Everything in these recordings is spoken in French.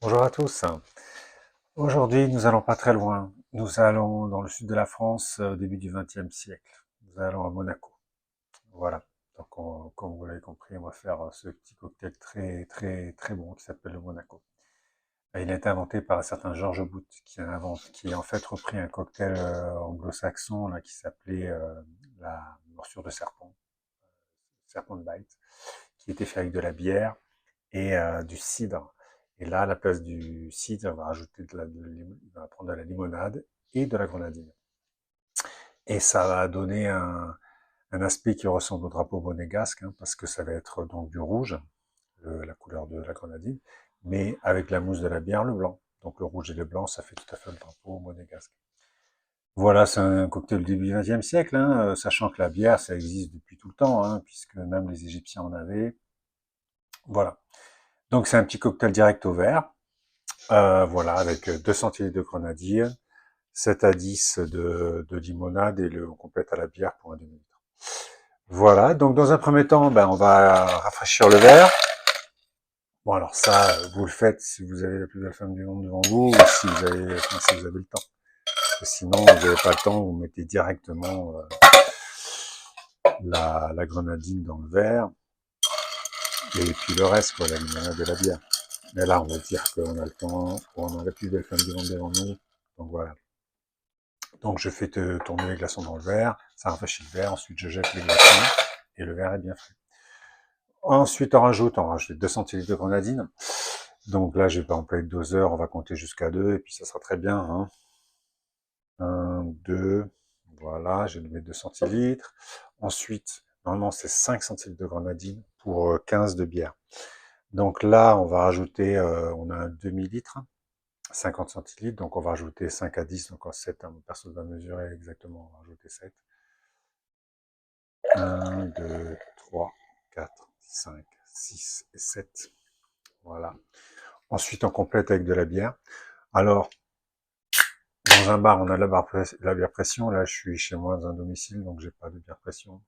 Bonjour à tous. Aujourd'hui, nous allons pas très loin. Nous allons dans le sud de la France au début du XXe siècle. Nous allons à Monaco. Voilà. Donc, comme vous l'avez compris, on va faire ce petit cocktail très, très, très bon qui s'appelle le Monaco. Il a été inventé par un certain George Boot qui a en fait repris un cocktail anglo-saxon là, qui s'appelait la morsure de serpent, serpent bite, qui était fait avec de la bière et du cidre. Et là, à la place du cidre, on va rajouter on va prendre de la limonade et de la grenadine. Et ça va donner un aspect qui ressemble au drapeau monégasque, hein, parce que ça va être donc du rouge, la couleur de la grenadine, mais avec la mousse de la bière, le blanc. Donc le rouge et le blanc, ça fait tout à fait le drapeau monégasque. Voilà, c'est un cocktail du début du XXe siècle, hein, sachant que la bière, ça existe depuis tout le temps, hein, puisque même les Égyptiens en avaient. Voilà. Donc c'est un petit cocktail direct au verre. Voilà, avec 2 centilitres de grenadine, 7 à 10 de limonade et on complète à la bière pour un demi-litre. Voilà, donc dans un premier temps, on va rafraîchir le verre. Bon alors ça, vous le faites si vous avez la plus belle femme du monde devant vous, ou si vous avez le temps. Parce que sinon, vous n'avez pas le temps, vous mettez directement la grenadine dans le verre, et puis le reste, quoi, la limonade et la bière. Mais là, on va dire qu'on a le temps, on a la plus belle femme du monde devant nous, donc voilà. Donc je fais tourner les glaçons dans le verre, ça rafraîchit le verre, ensuite je jette les glaçons et le verre est bien frais. Ensuite on rajoute 2 centilitres de grenadine. Donc là je vais pas employer de doseur, on va compter jusqu'à 2 et puis ça sera très bien. Hein. 1, 2, voilà, j'ai mis 2 centilitres. Ensuite, normalement c'est 5 centilitres de grenadine pour 15 de bière. Donc là on va rajouter, on a un demi-litre, 50 centilitres, donc on va rajouter 5 à 10, donc en 7, hein, personne ne va mesurer exactement, on va rajouter 7. 1, 2, 3, 4, 5, 6 et 7. Voilà. Ensuite, on complète avec de la bière. Alors, dans un bar, on a la bière pression. Là, je suis chez moi dans un domicile, donc j'ai pas de bière pression.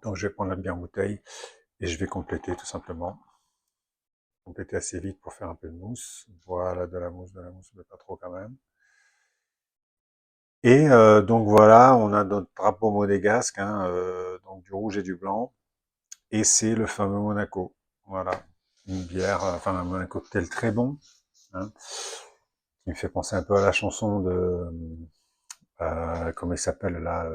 Donc, je vais prendre la bière en bouteille et je vais compléter tout simplement. Compléter assez vite pour faire un peu de mousse. Voilà, de la mousse, mais pas trop quand même. Et donc voilà, on a notre drapeau monégasque, hein, donc du rouge et du blanc. Et c'est le fameux Monaco. Voilà. Une bière, enfin un cocktail très bon, hein, qui me fait penser un peu à la chanson de, comment il s'appelle là,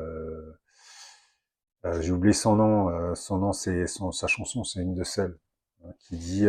j'ai oublié son nom, sa chanson, c'est une de celles, hein, qui dit